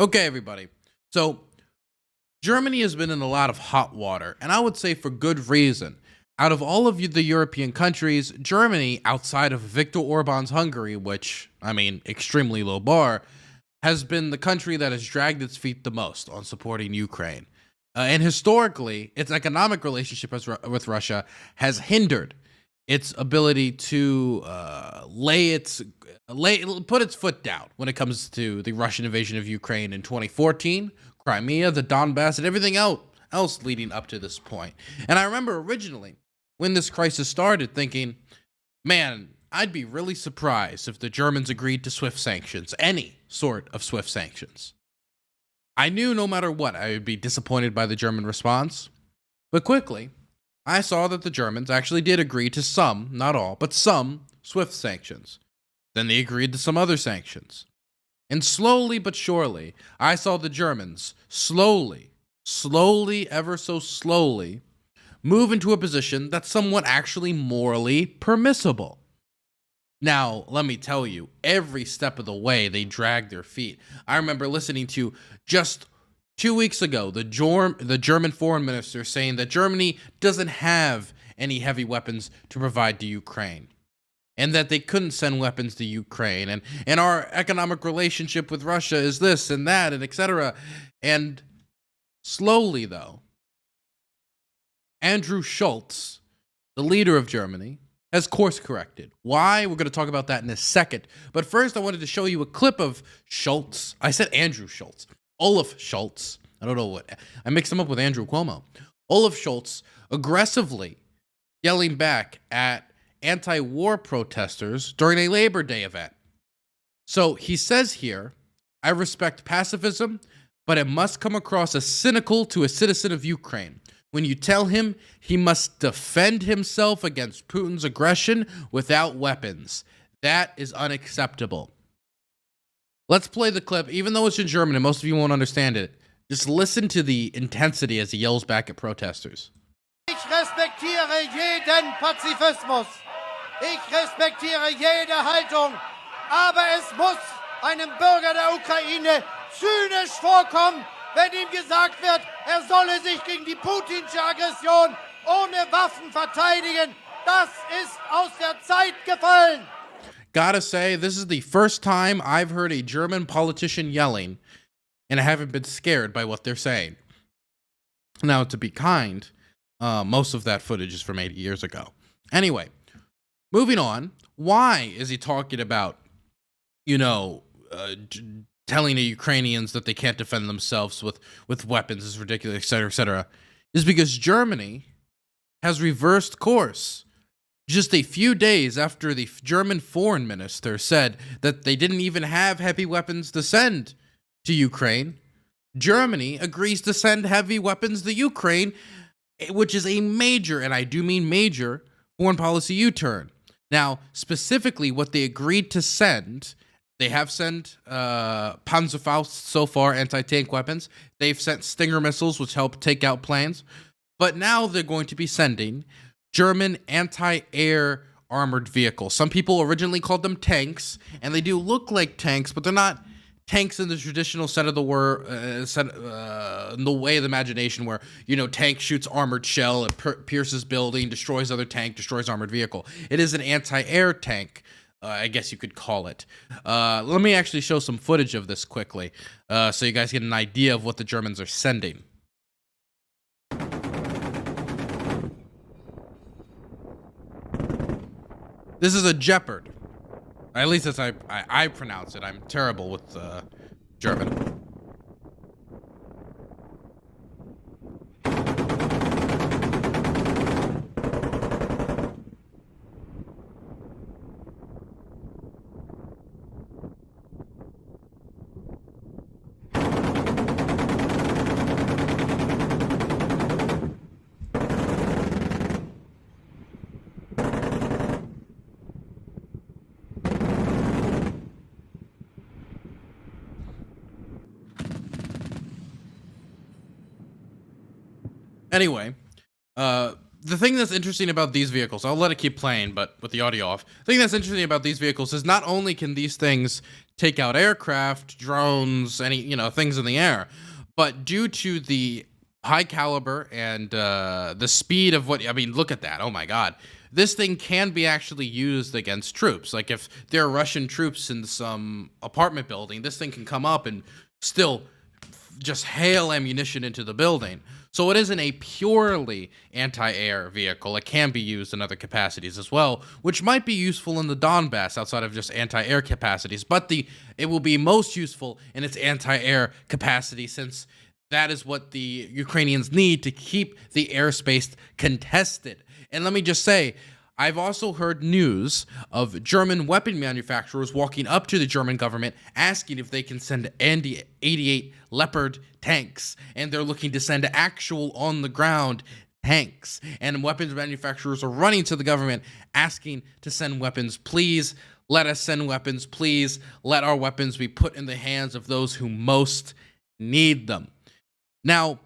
Okay, everybody. So, Germany has been in a lot of hot water, and I would say for good reason. Out of all of the European countries, Germany, outside of Viktor Orban's Hungary, which, I mean, extremely low bar, has been the country that has dragged its feet the most on supporting Ukraine. And historically, its economic relationship with Russia has hindered its ability to put its foot down when it comes to the Russian invasion of Ukraine in 2014, Crimea, the Donbass, and everything else leading up to this point. And I remember originally when this crisis started thinking, man, I'd be really surprised if the Germans agreed to SWIFT sanctions, any sort of SWIFT sanctions. I knew no matter what, I would be disappointed by the German response. But quickly, I saw that the Germans actually did agree to some, not all, but some SWIFT sanctions. Then they agreed to some other sanctions. And slowly but surely, I saw the Germans slowly, ever so slowly, move into a position that's somewhat actually morally permissible. Now, let me tell you, every step of the way, they dragged their feet. I remember listening to just 2 weeks ago the German foreign minister saying that Germany doesn't have any heavy weapons to provide to Ukraine, and that they couldn't send weapons to Ukraine, and our economic relationship with Russia is this and that, and etc. And slowly, though, Andrew Schulz, the leader of Germany, has course corrected. Why? We're going to talk about that in a second. But first, I wanted to show you a clip of Schulz. I said Andrew Schulz. Olaf Schulz. I don't know what. I mixed him up with Andrew Cuomo. Olaf Schulz aggressively yelling back at anti-war protesters during a Labor Day event. So he says here, I respect pacifism, but it must come across as cynical to a citizen of Ukraine when you tell him he must defend himself against Putin's aggression without weapons. That is unacceptable. Let's play the clip, even though it's in German and most of you won't understand it. Just listen to the intensity as he yells back at protesters. Ich respektiere jeden Pazifismus. Ich respektiere jede Haltung. Aber es muss einem Bürger der Ukraine zynisch vorkommen, wenn ihm gesagt wird, solle sich gegen die putinsche Aggression ohne Waffen verteidigen. Das ist aus der Zeit gefallen. Gotta say, this is the first time I've heard a German politician yelling, and I haven't been scared by what they're saying. Now, to be kind, most of that footage is from 80 years ago. Anyway, moving on. Why is he talking about, telling the Ukrainians that they can't defend themselves with weapons is ridiculous, etc., etc., is because Germany has reversed course. Just a few days after the German foreign minister said that they didn't even have heavy weapons to send to Ukraine, Germany agrees to send heavy weapons to Ukraine, which is a major, and I do mean major, foreign policy U-turn. Now, specifically, what they agreed to send, they have sent Panzerfaust so far, anti-tank weapons. They've sent Stinger missiles, which help take out planes. But now they're going to be sending German anti-air armored vehicles. Some people originally called them tanks, and they do look like tanks, but they're not tanks in the traditional sense of the word, in the way of the imagination where, tank shoots armored shell, it pierces building, destroys other tank, destroys armored vehicle. It is an anti-air tank, I guess you could call it. Let me actually show some footage of this quickly, so you guys get an idea of what the Germans are sending. This is a Gepard. At least that's how I pronounce it. I'm terrible with German. Anyway, the thing that's interesting about these vehicles, I'll let it keep playing, but with the audio off. The thing that's interesting about these vehicles is not only can these things take out aircraft, drones, any, things in the air, but due to the high caliber and the speed of look at that. Oh my God. This thing can be actually used against troops. Like if there are Russian troops in some apartment building, this thing can come up and still just hail ammunition into the building. So it isn't a purely anti-air vehicle. It can be used in other capacities as well, which might be useful in the Donbass outside of just anti-air capacities. But it will be most useful in its anti-air capacity, since that is what the Ukrainians need to keep the airspace contested. And let me just say, I've also heard news of German weapon manufacturers walking up to the German government asking if they can send Anti-88 Leopard tanks, and they're looking to send actual on-the-ground tanks. And weapons manufacturers are running to the government asking to send weapons. Please let us send weapons. Please let our weapons be put in the hands of those who most need them. Now,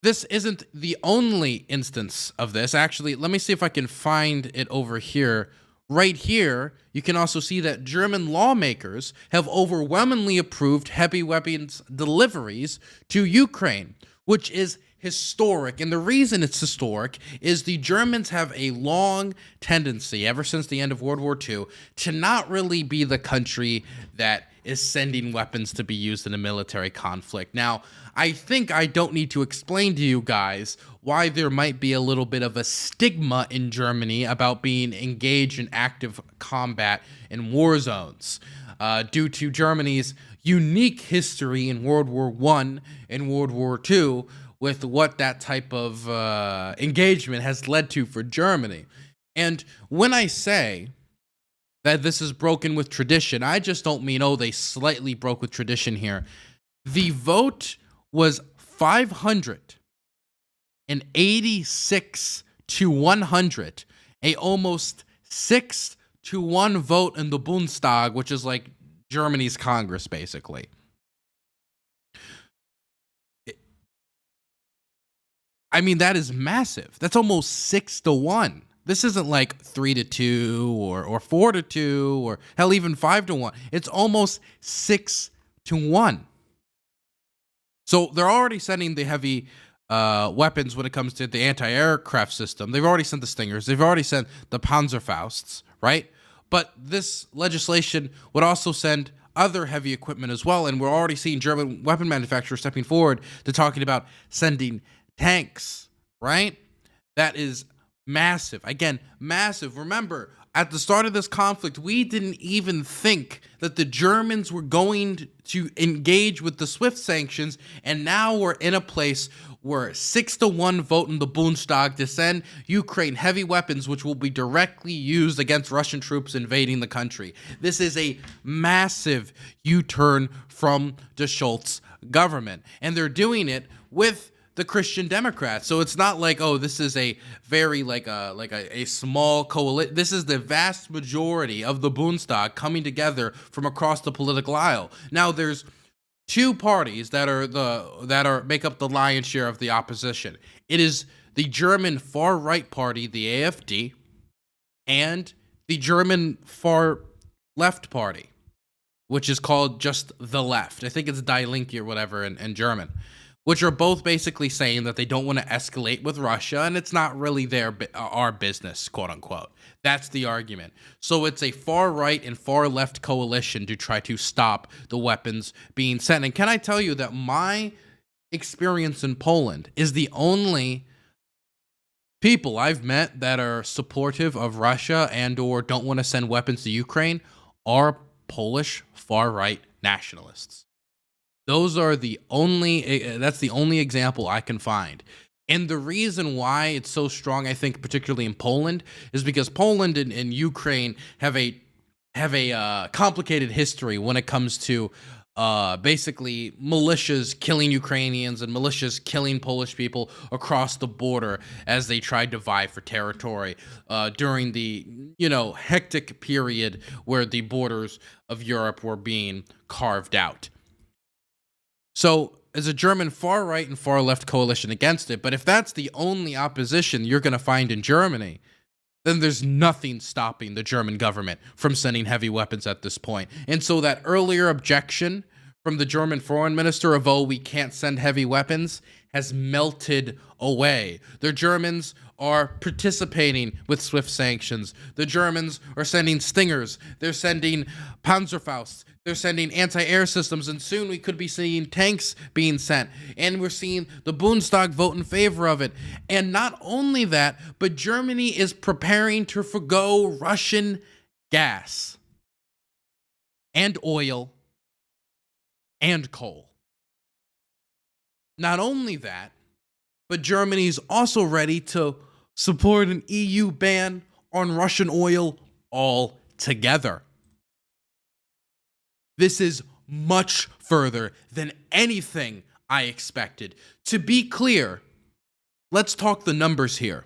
this isn't the only instance of this. Actually, let me see if I can find it over here. Right here, you can also see that German lawmakers have overwhelmingly approved heavy weapons deliveries to Ukraine, which is historic. And the reason it's historic is the Germans have a long tendency, ever since the end of World War II, to not really be the country that is sending weapons to be used in a military conflict. Now, I think I don't need to explain to you guys why there might be a little bit of a stigma in Germany about being engaged in active combat in war zones, due to Germany's unique history in World War I and World War II, with what that type of engagement has led to for Germany. And when I say that this is broken with tradition, I just don't mean, they slightly broke with tradition here. The vote was 586 to 100, a almost 6-1 vote in the Bundestag, which is like Germany's Congress, basically. I mean, that is massive. That's almost 6-1. This isn't like 3-2 or 4-2 or hell, even 5-1. It's almost 6-1. So they're already sending the heavy weapons when it comes to the anti-aircraft system. They've already sent the Stingers. They've already sent the Panzerfausts, right? But this legislation would also send other heavy equipment as well. And we're already seeing German weapon manufacturers stepping forward to talking about sending tanks, right? That is massive. Again, massive. Remember, at the start of this conflict, we didn't even think that the Germans were going to engage with the SWIFT sanctions, and now we're in a place where 6-1 vote in the Bundestag to send Ukraine heavy weapons, which will be directly used against Russian troops invading the country. This is a massive U-turn from the Scholz government, and they're doing it with the Christian Democrats. So it's not like, this is a very a small coalition. This is the vast majority of the Bundestag coming together from across the political aisle. Now there's two parties that make up the lion's share of the opposition. It is the German far right party, the AfD, and the German far left party, which is called just the left. I think it's Die Linke or whatever in German, which are both basically saying that they don't want to escalate with Russia, and it's not really our business, quote unquote. That's the argument. So it's a far right and far left coalition to try to stop the weapons being sent. And can I tell you that my experience in Poland is the only people I've met that are supportive of Russia and or don't want to send weapons to Ukraine are Polish far right nationalists. Those are that's the only example I can find. And the reason why it's so strong, I think, particularly in Poland, is because Poland and Ukraine have a complicated history when it comes to basically militias killing Ukrainians and militias killing Polish people across the border as they tried to vie for territory during the hectic period where the borders of Europe were being carved out. So is a German far right and far left coalition against it. But if that's the only opposition you're going to find in Germany, then there's nothing stopping the German government from sending heavy weapons at this point. And so that earlier objection from the German foreign minister of, oh, we can't send heavy weapons, has melted away. The Germans are participating with swift sanctions. The Germans are sending Stingers. They're sending Panzerfausts. They're sending anti-air systems, and soon we could be seeing tanks being sent. And we're seeing the Bundestag vote in favor of it. And not only that, but Germany is preparing to forgo Russian gas and oil and coal. Not only that, but Germany's also ready to support an EU ban on Russian oil altogether. This is much further than anything I expected. To be clear, let's talk the numbers here.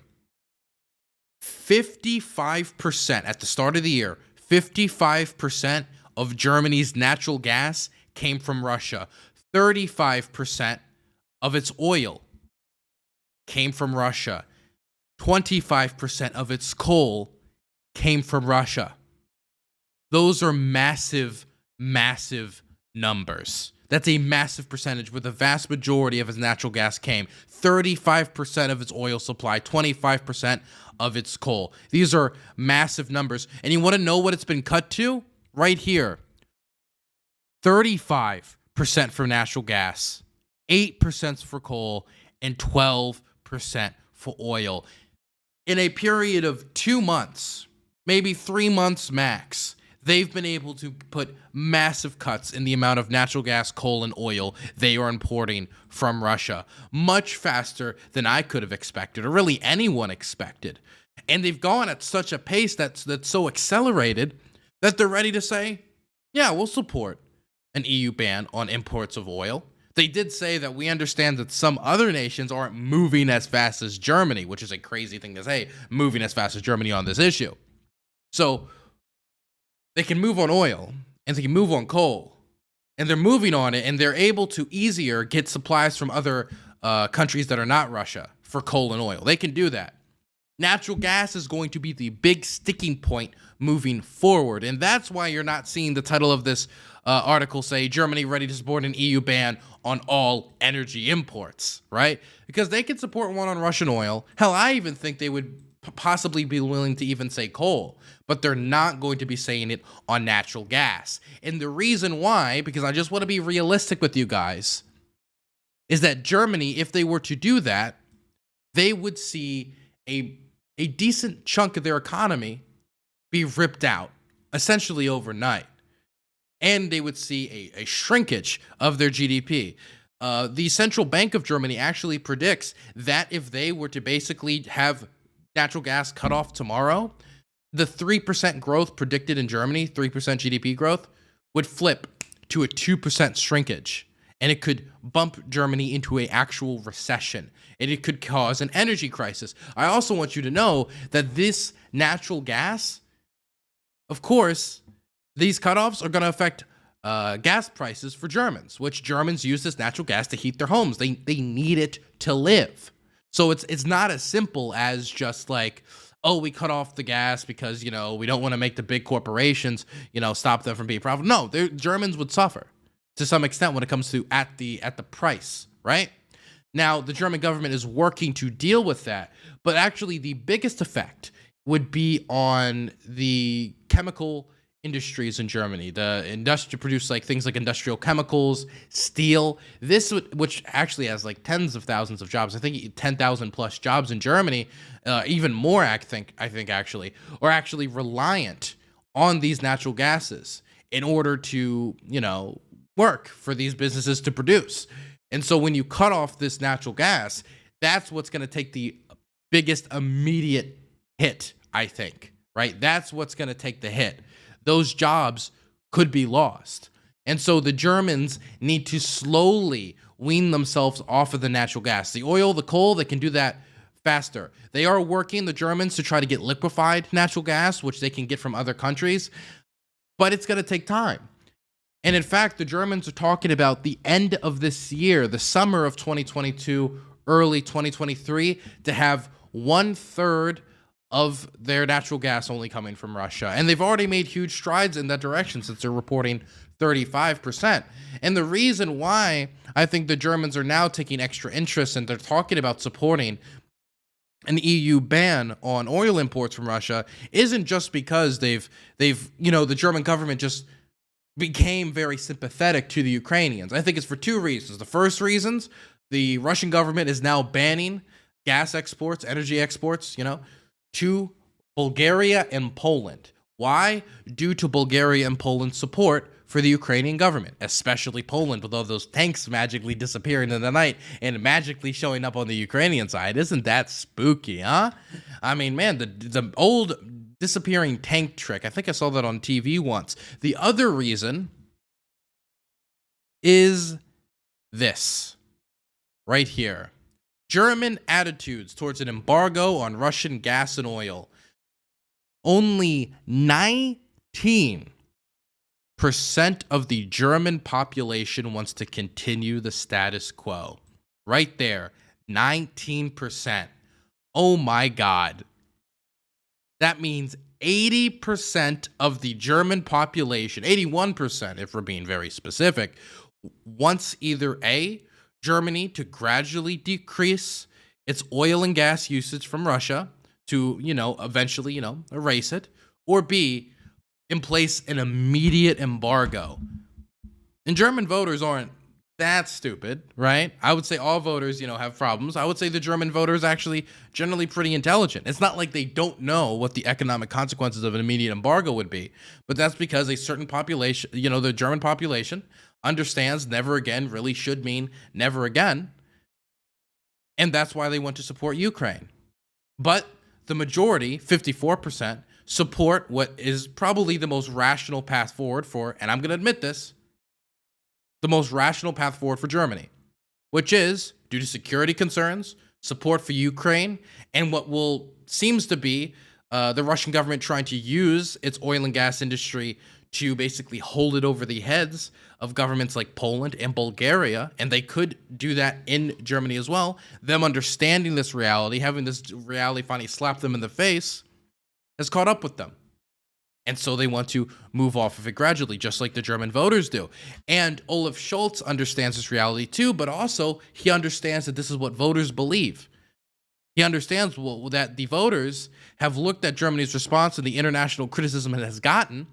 55% at the start of the year, 55% of Germany's natural gas came from Russia. 35% of its oil came from Russia. 25% of its coal came from Russia. Those are massive, massive numbers. That's a massive percentage where the vast majority of its natural gas came. 35% of its oil supply, 25% of its coal. These are massive numbers. And you want to know what it's been cut to? Right here. 35% for natural gas, 8% for coal, and 12% for oil. In a period of 2 months, maybe 3 months max, they've been able to put massive cuts in the amount of natural gas, coal, and oil they are importing from Russia, much faster than I could have expected, or really anyone expected. And they've gone at such a pace that's so accelerated that they're ready to say, yeah, we'll support an EU ban on imports of oil. They did say that we understand that some other nations aren't moving as fast as Germany, which is a crazy thing to say, moving as fast as Germany on this issue. So they can move on oil and they can move on coal, and they're moving on it, and they're able to easier get supplies from other countries that are not Russia for coal and oil. They can do that. Natural gas is going to be the big sticking point moving forward, and that's why you're not seeing the title of this article say Germany ready to support an EU ban on all energy imports, right? Because they can support one on Russian oil. Hell, I even think they would possibly be willing to even say coal, but they're not going to be saying it on natural gas. And the reason why, because I just want to be realistic with you guys, is that Germany, if they were to do that, they would see a decent chunk of their economy be ripped out, essentially overnight. And they would see a shrinkage of their GDP. The Central Bank of Germany actually predicts that if they were to basically have natural gas cut off tomorrow, the 3% growth predicted in Germany, 3% GDP growth, would flip to a 2% shrinkage. And it could bump Germany into an actual recession. And it could cause an energy crisis. I also want you to know that this natural gas, of course, these cutoffs are going to affect gas prices for Germans, which Germans use this natural gas to heat their homes. They need it to live. So it's not as simple as just like, oh, we cut off the gas because, we don't want to make the big corporations, stop them from being profitable. No, Germans would suffer to some extent when it comes to at the price, right? Now, the German government is working to deal with that, but actually the biggest effect would be on the chemical industries in Germany. The industry produce things like industrial chemicals, steel. This, which actually has tens of thousands of jobs. I think 10,000 plus jobs in Germany, even more. I think actually are actually reliant on these natural gases in order to work for these businesses to produce. And so when you cut off this natural gas, that's what's going to take the biggest immediate hit, I think, right? That's what's going to take the hit. Those jobs could be lost. And so the Germans need to slowly wean themselves off of the natural gas. The oil, the coal, they can do that faster. They are working, the Germans, to try to get liquefied natural gas, which they can get from other countries, but it's going to take time. And in fact, the Germans are talking about the end of this year, the summer of 2022, early 2023, to have 1/3 of their natural gas only coming from Russia. And they've already made huge strides in that direction since they're reporting 35%. And the reason why I think the Germans are now taking extra interest and they're talking about supporting an EU ban on oil imports from Russia isn't just because they've the German government just became very sympathetic to the Ukrainians. I think it's for two reasons. The first reasons, the Russian government is now banning gas exports, energy exports, to Bulgaria and Poland. Why? Due to Bulgaria and Poland's support for the Ukrainian government, especially Poland, with all those tanks magically disappearing in the night and magically showing up on the Ukrainian side. Isn't that spooky, huh? I mean, man, the old disappearing tank trick, I think I saw that on TV once. The other reason is this right here. German attitudes towards an embargo on Russian gas and oil. Only 19% of the German population wants to continue the status quo. Right there, 19%. Oh my God. That means 80% of the German population, 81% if we're being very specific, wants either A, Germany to gradually decrease its oil and gas usage from Russia to, eventually, erase it, or B, in place an immediate embargo. And German voters aren't that stupid, right? I would say all voters, have problems. I would say the German voters actually generally pretty intelligent. It's not like they don't know what the economic consequences of an immediate embargo would be, but that's because a certain population, the German population understands never again really should mean never again. And that's why they want to support Ukraine. But the majority, 54%, support what is probably the most rational path forward for, and I'm going to admit this, the most rational path forward for Germany, which is, due to security concerns, support for Ukraine, and what seems to be the Russian government trying to use its oil and gas industry to basically hold it over the heads of governments like Poland and Bulgaria, and they could do that in Germany as well. Them understanding this reality, having this reality finally slap them in the face, has caught up with them. And so they want to move off of it gradually, just like the German voters do. And Olaf Scholz understands this reality too, but also he understands that this is what voters believe. He understands that the voters have looked at Germany's response and the international criticism it has gotten,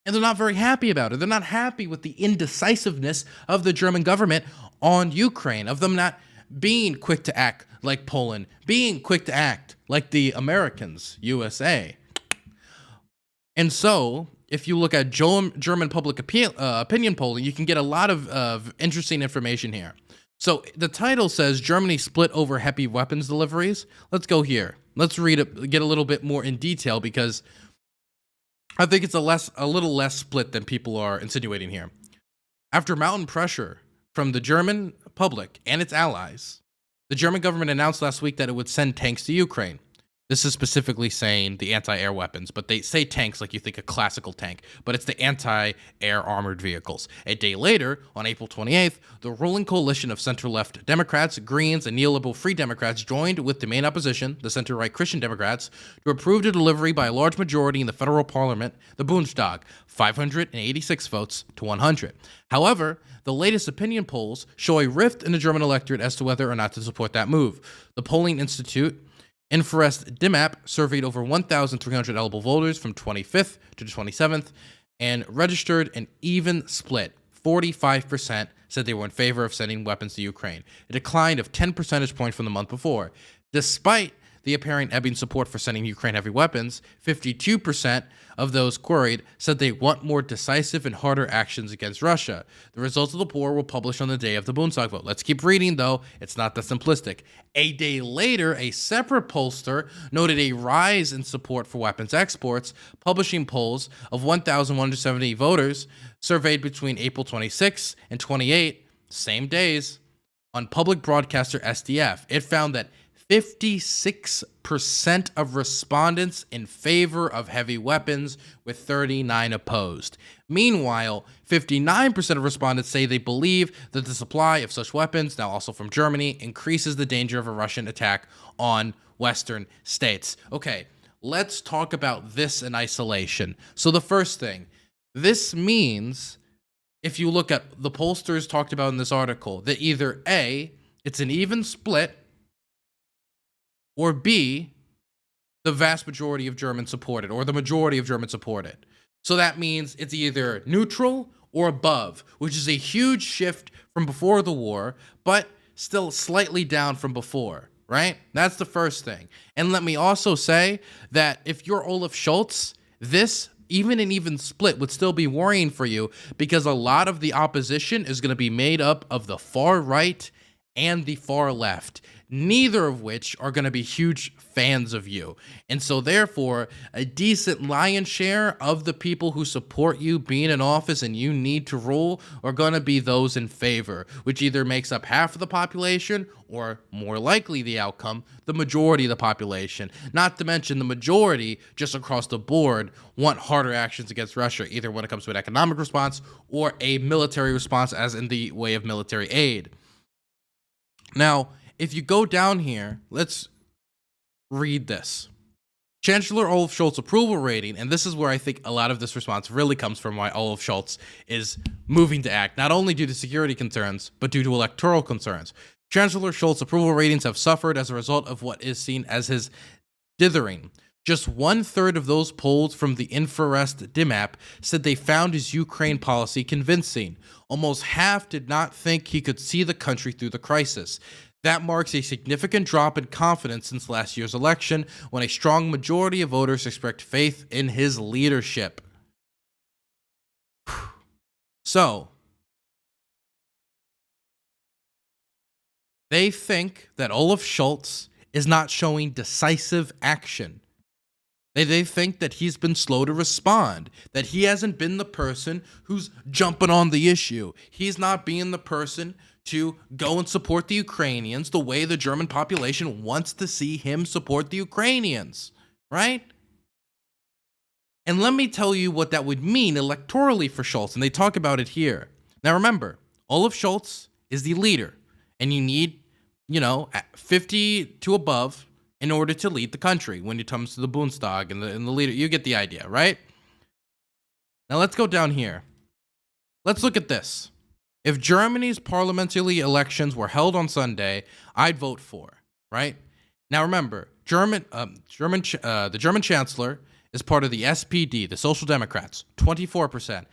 and they're not very happy about it. They're not happy with the indecisiveness of the German government on Ukraine, of them not being quick to act like Poland, being quick to act like the Americans, USA. And so, if you look at German public opinion polling, you can get a lot of interesting information here. So, the title says, Germany split over heavy weapons deliveries. Let's go here. Let's read it, get a little bit more in detail, because I think it's a little less split than people are insinuating here. After mounting pressure from the German public and its allies, the German government announced last week that it would send tanks to Ukraine. This is specifically saying the anti-air weapons, but they say tanks like you think a classical tank, but it's the anti-air armored vehicles. A day later, on April 28th, the ruling coalition of center-left Democrats, Greens, and neoliberal Free Democrats joined with the main opposition, the center-right Christian Democrats, to approve the delivery by a large majority in the federal parliament, the Bundestag, 586 votes to 100. However, the latest opinion polls show a rift in the German electorate as to whether or not to support that move. The polling institute Inforest DIMAP surveyed over 1,300 eligible voters from 25th to 27th and registered an even split. 45% said they were in favor of sending weapons to Ukraine, a decline of 10 percentage points from the month before. Despite the apparent ebbing support for sending Ukraine heavy weapons, 52% of those queried said they want more decisive and harder actions against Russia. The results of the poll were published on the day of the Bundestag vote. Let's keep reading, though. It's not that simplistic. A day later, a separate pollster noted a rise in support for weapons exports, publishing polls of 1,170 voters surveyed between April 26 and 28, same days, on public broadcaster SDF. It found that 56% of respondents in favor of heavy weapons, with 39 opposed. Meanwhile, 59% of respondents say they believe that the supply of such weapons, now also from Germany, increases the danger of a Russian attack on Western states. Okay, let's talk about this in isolation. So the first thing, this means, if you look at the pollsters talked about in this article, that either A, it's an even split, or B, the vast majority of Germans support it, or the majority of Germans support it. So that means it's either neutral or above, which is a huge shift from before the war, but still slightly down from before, right? That's the first thing. And let me also say that if you're Olaf Scholz, this, even an even split, would still be worrying for you, because a lot of the opposition is going to be made up of the far right and the far left, neither of which are going to be huge fans of you. And so therefore, a decent lion's share of the people who support you being in office and you need to rule are going to be those in favor, which either makes up half of the population, or more likely the outcome, the majority of the population. Not to mention the majority, just across the board, want harder actions against Russia, either when it comes to an economic response or a military response, as in the way of military aid. Now, if you go down here, let's read this. Chancellor Olaf Scholz approval rating, and this is where I think a lot of this response really comes from, why Olaf Scholz is moving to act, not only due to security concerns, but due to electoral concerns. Chancellor Scholz approval ratings have suffered as a result of what is seen as his dithering. Just 1/3 of those polled from the Inforest DIMAP said they found his Ukraine policy convincing. Almost half did not think he could see the country through the crisis. That marks a significant drop in confidence since last year's election, when a strong majority of voters expressed faith in his leadership. So, they think that Olaf Scholz is not showing decisive action. They think that he's been slow to respond, that he hasn't been the person who's jumping on the issue. He's not being the person to go and support the Ukrainians the way the German population wants to see him support the Ukrainians, right? And let me tell you what that would mean electorally for Scholz, and they talk about it here. Now remember, Olaf Scholz is the leader, and you need, 50 to above in order to lead the country when it comes to the Bundestag and the leader. You get the idea, right? Now let's go down here. Let's look at this. If Germany's parliamentary elections were held on Sunday, I'd vote for, right? Now remember, the German chancellor is part of the SPD, the Social Democrats, 24%.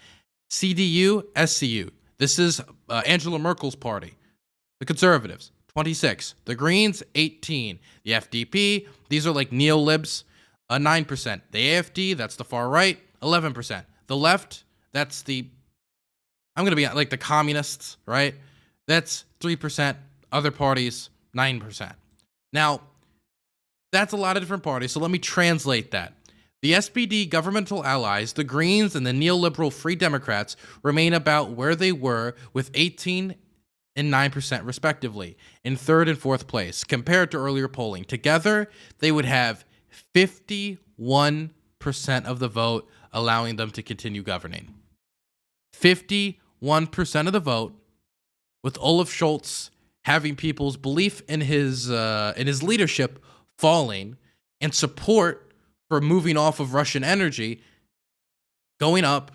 CDU, SCU, this is Angela Merkel's party. The Conservatives, 26. The Greens, 18. The FDP, these are like neolibs, 9%. The AFD, that's the far right, 11%. The left, that's I'm going to be like the communists, right? That's 3%. Other parties, 9%. Now, that's a lot of different parties, so let me translate that. The SPD governmental allies, the Greens and the neoliberal Free Democrats, remain about where they were, with 18 and 9% respectively, in third and fourth place, compared to earlier polling. Together, they would have 51% of the vote, allowing them to continue governing. 51% of the vote, with Olaf Scholz having people's belief in his leadership falling, and support for moving off of Russian energy going up,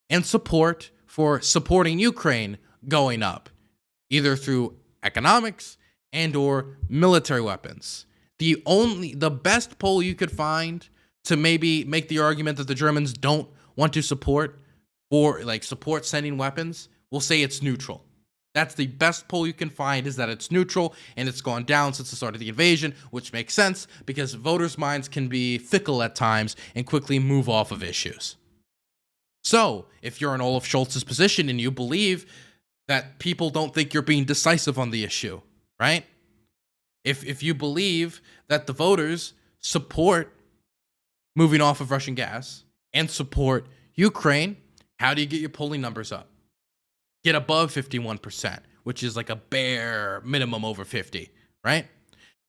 and support for supporting Ukraine going up, either through economics and or military weapons. The best poll you could find to maybe make the argument that the Germans don't want to support sending weapons will say it's neutral. That's the best poll you can find, is that it's neutral, and it's gone down since the start of the invasion, which makes sense because voters' minds can be fickle at times and quickly move off of issues. So, if you're in Olaf Scholz's position and you believe that people don't think you're being decisive on the issue, right? If you believe that the voters support moving off of Russian gas and support Ukraine, how do you get your polling numbers up? Get above 51%, which is like a bare minimum over 50, right?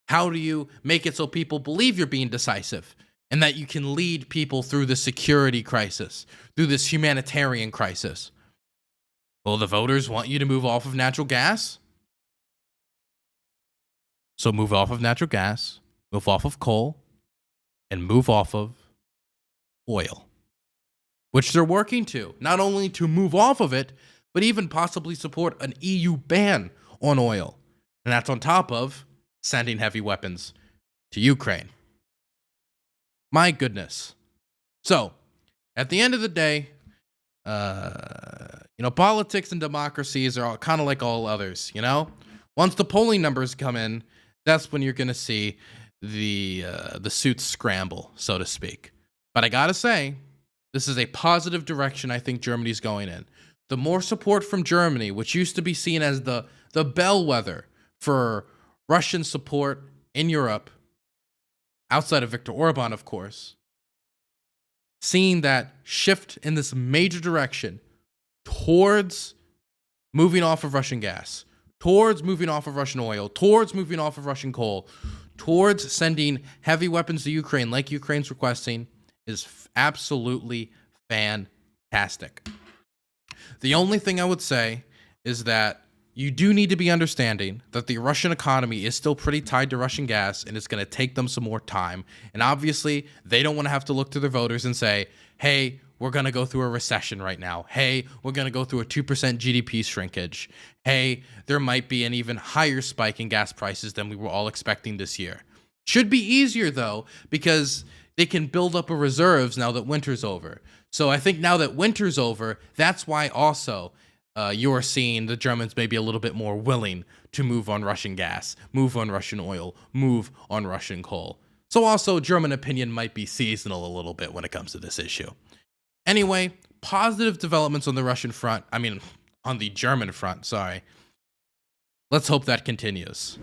How do you make it so people believe you're being decisive and that you can lead people through the security crisis, through this humanitarian crisis? Well, the voters want you to move off of natural gas. So move off of natural gas, move off of coal, and move off of oil, which they're working to, not only to move off of it, but even possibly support an EU ban on oil. And that's on top of sending heavy weapons to Ukraine. My goodness. So, at the end of the day, politics and democracies are kind of like all others, Once the polling numbers come in, that's when you're going to see the suits scramble, so to speak. But I got to say, this is a positive direction I think Germany's going in. The more support from Germany, which used to be seen as the bellwether for Russian support in Europe, outside of Viktor Orban, of course, seeing that shift in this major direction towards moving off of Russian gas, towards moving off of Russian oil, towards moving off of Russian coal, towards sending heavy weapons to Ukraine like Ukraine's requesting, is absolutely fantastic. The only thing I would say is that you do need to be understanding that the Russian economy is still pretty tied to Russian gas, and it's going to take them some more time. And obviously, they don't want to have to look to their voters and say, hey, we're going to go through a recession right now. Hey, we're going to go through a 2% GDP shrinkage. Hey, there might be an even higher spike in gas prices than we were all expecting this year. Should be easier, though, because they can build up a reserves now that winter's over. So I think now that winter's over, that's why also you're seeing the Germans maybe a little bit more willing to move on Russian gas, move on Russian oil, move on Russian coal. So also German opinion might be seasonal a little bit when it comes to this issue. Anyway, positive developments on the on the German front, sorry. Let's hope that continues.